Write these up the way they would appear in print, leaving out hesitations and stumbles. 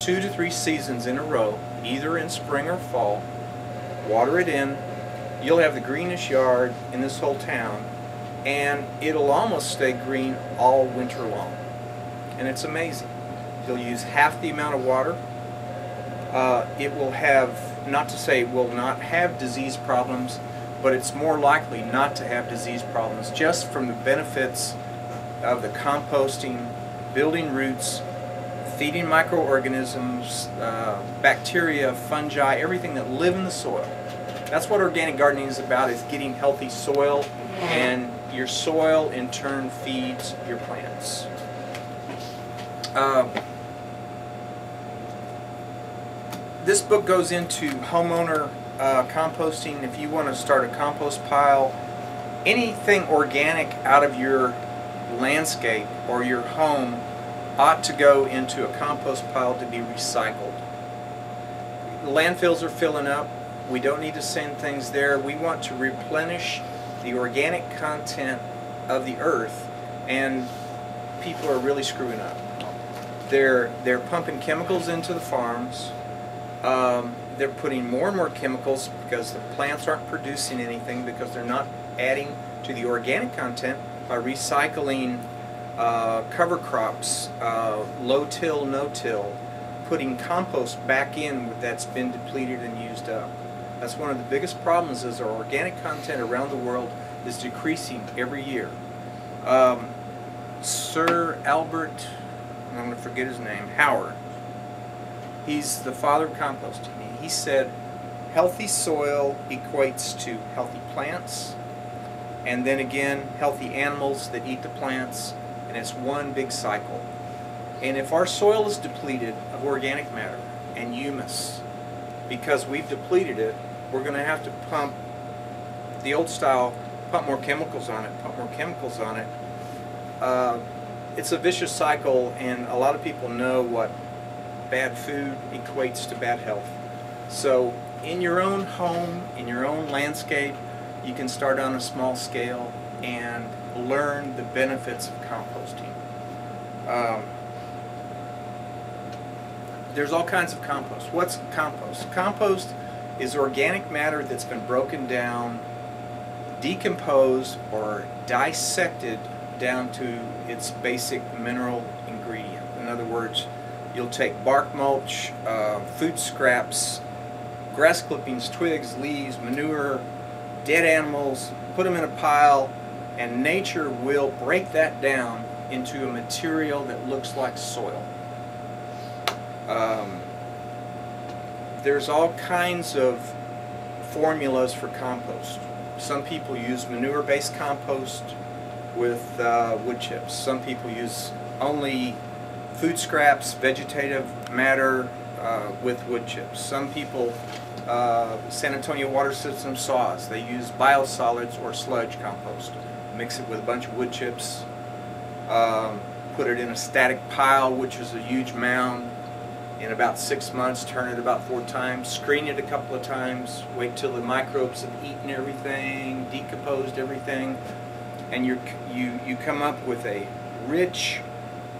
2 to 3 seasons in a row, either in spring or fall, water it in, you'll have the greenest yard in this whole town, and it'll almost stay green all winter long. And it's amazing. You'll use half the amount of water. It will have, not to say it will not have disease problems, but it's more likely not to have disease problems just from the benefits of the composting, building roots, feeding microorganisms, bacteria, fungi, everything that live in the soil. That's what organic gardening is about, is getting healthy soil, and your soil in turn feeds your plants. This book goes into homeowner composting. If you want to start a compost pile, anything organic out of your landscape or your home ought to go into a compost pile to be recycled. Landfills are filling up. We don't need to send things there. We want to replenish the organic content of the earth, and people are really screwing up. They're pumping chemicals into the farms. They're putting more and more chemicals because the plants aren't producing anything, because they're not adding to the organic content by recycling cover crops, low-till, no-till, putting compost back in that's been depleted and used up. That's one of the biggest problems, is our organic content around the world is decreasing every year. Sir Albert, I'm going to forget his name, Howard, he's the father of composting. He said healthy soil equates to healthy plants, and then again healthy animals that eat the plants, and it's one big cycle. And if our soil is depleted of organic matter and humus because we've depleted it, we're going to have to pump the old style, pump more chemicals on it, pump more chemicals on it. It's a vicious cycle, and a lot of people know what bad food equates to bad health. So in your own home, in your own landscape, you can start on a small scale and learn the benefits of composting. There's all kinds of compost. What's compost? Compost is organic matter that's been broken down, decomposed, or dissected down to its basic mineral ingredient. In other words, you'll take bark mulch, food scraps, grass clippings, twigs, leaves, manure, dead animals, put them in a pile, and nature will break that down into a material that looks like soil. There's all kinds of formulas for compost. Some people use manure-based compost with wood chips. Some people use only food scraps, vegetative matter with wood chips. Some people, San Antonio water system saws, they use biosolids or sludge compost. Mix it with a bunch of wood chips, put it in a static pile, which is a huge mound. In about 6 months, turn it about 4 times, screen it a couple of times, wait till the microbes have eaten everything, decomposed everything, and you come up with a rich,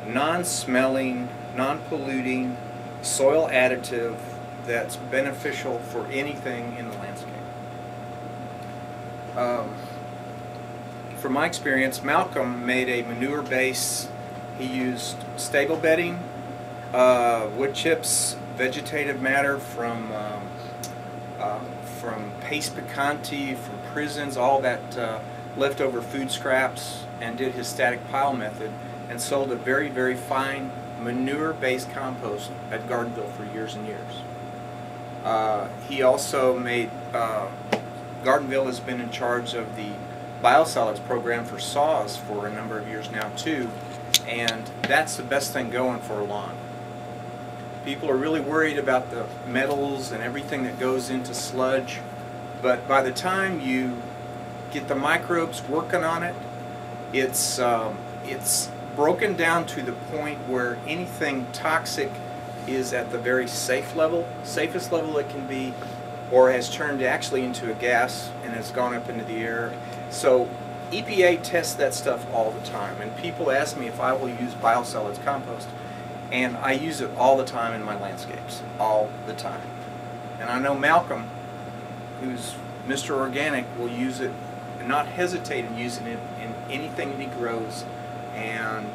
non-smelling, non-polluting soil additive that's beneficial for anything in the landscape. From my experience, Malcolm made a manure base. He used stable bedding, wood chips, vegetative matter from paste picante, from prisons, all that leftover food scraps, and did his static pile method, and sold a very, very fine manure-based compost at Gardenville for years and years. He also made, Gardenville has been in charge of the biosolids program for saws for a number of years now too, and that's the best thing going for a lawn. People are really worried about the metals and everything that goes into sludge, but by the time you get the microbes working on it, it's broken down to the point where anything toxic is at the very safe level, safest level it can be, or has turned actually into a gas and has gone up into the air. So EPA tests that stuff all the time, and people ask me if I will use biosolids compost, and I use it all the time in my landscapes, all the time. And I know Malcolm, who's Mr. Organic, will use it and not hesitate in using it in anything that he grows and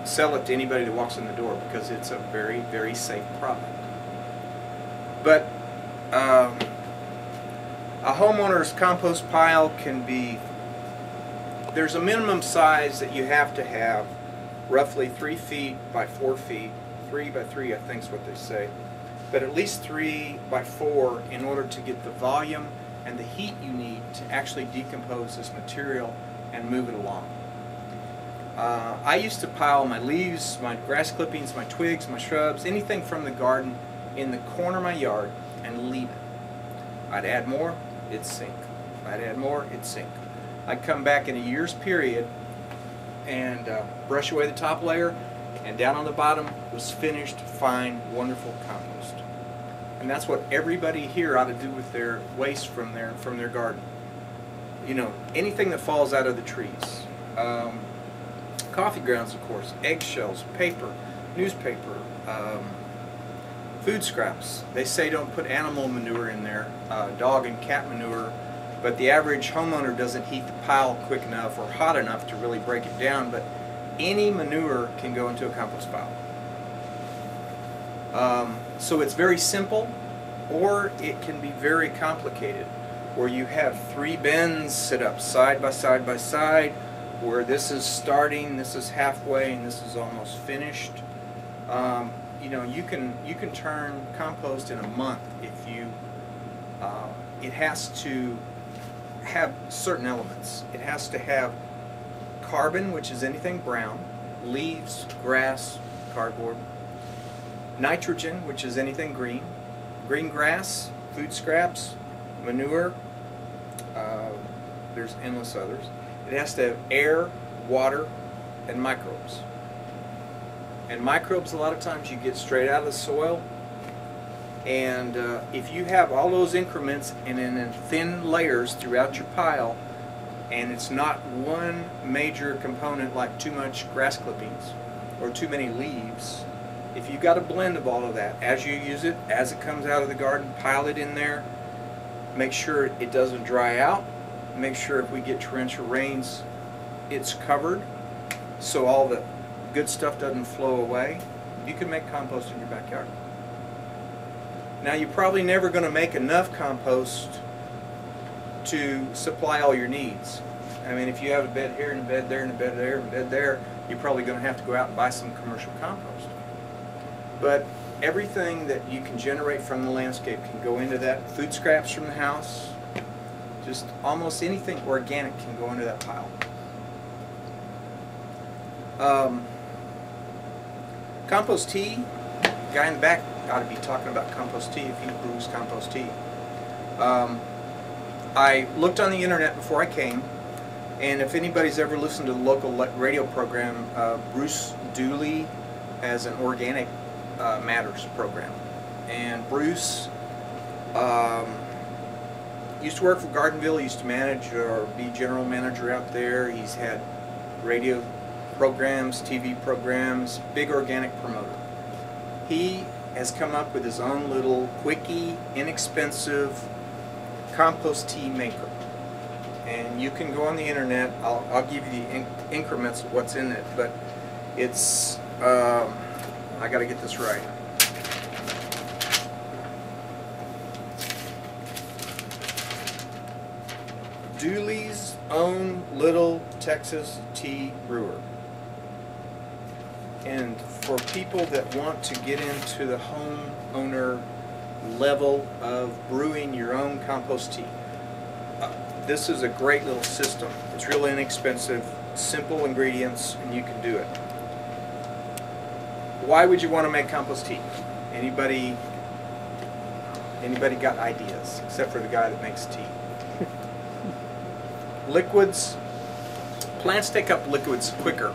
sell it to anybody that walks in the door, because it's a very, very safe product. But a homeowner's compost pile can be, there's a minimum size that you have to have, roughly 3 feet by 4 feet, 3 by 3 I think is what they say, but at least 3 by 4 in order to get the volume and the heat you need to actually decompose this material and move it along. I used to pile my leaves, my grass clippings, my twigs, my shrubs, anything from the garden in the corner of my yard and leave it. I'd add more, it'd sink. I'd add more, it'd sink. I'd come back in a year's period and brush away the top layer, and down on the bottom was finished, fine, wonderful compost. And that's what everybody here ought to do with their waste from their garden. You know, anything that falls out of the trees. Coffee grounds, of course, eggshells, paper, newspaper, food scraps. They say don't put animal manure in there, dog and cat manure, but the average homeowner doesn't heat the pile quick enough or hot enough to really break it down, but any manure can go into a compost pile. So it's very simple, or it can be very complicated, where you have 3 bins set up side by side by side, where this is starting, this is halfway, and this is almost finished. You know, you can turn compost in a month if you. It has to have certain elements. It has to have carbon, which is anything brown, leaves, grass, cardboard. Nitrogen, which is anything green, green grass, food scraps, manure. There's endless others. It has to have air, water, and microbes. And microbes, a lot of times you get straight out of the soil. And if you have all those increments and in thin layers throughout your pile, and it's not one major component like too much grass clippings or too many leaves, if you've got a blend of all of that, as you use it, as it comes out of the garden, pile it in there. Make sure it doesn't dry out. Make sure if we get torrential rains, it's covered so all the good stuff doesn't flow away. You can make compost in your backyard. Now, you're probably never going to make enough compost to supply all your needs. I mean, if you have a bed here and a bed there and a bed there and a bed there, you're probably going to have to go out and buy some commercial compost. But everything that you can generate from the landscape can go into that. Food scraps from the house, just almost anything organic can go into that pile. Compost tea, guy in the back ought to be talking about compost tea if he brews compost tea. I looked on the internet before I came, and if anybody's ever listened to the local radio program, Bruce Dooley has an Organic Matters program. And Bruce used to work for Gardenville. He used to manage or be general manager out there. He's had radio programs, TV programs, big organic promoter. He has come up with his own little quickie, inexpensive compost tea maker. And you can go on the internet. I'll give you the increments of what's in it, but it's I got to get this right. Dooley's own little Texas tea brewer. And for people that want to get into the homeowner level of brewing your own compost tea, this is a great little system. It's really inexpensive, simple ingredients, and you can do it. Why would you want to make compost tea? Anybody got ideas, except for the guy that makes tea? Liquids. Plants take up liquids quicker.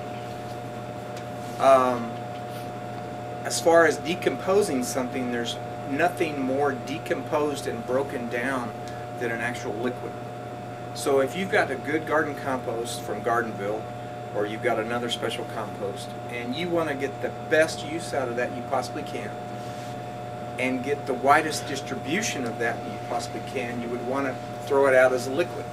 As far as decomposing something, there's nothing more decomposed and broken down than an actual liquid. So if you've got a good garden compost from Gardenville, or you've got another special compost, and you want to get the best use out of that you possibly can, and get the widest distribution of that you possibly can, you would want to throw it out as a liquid.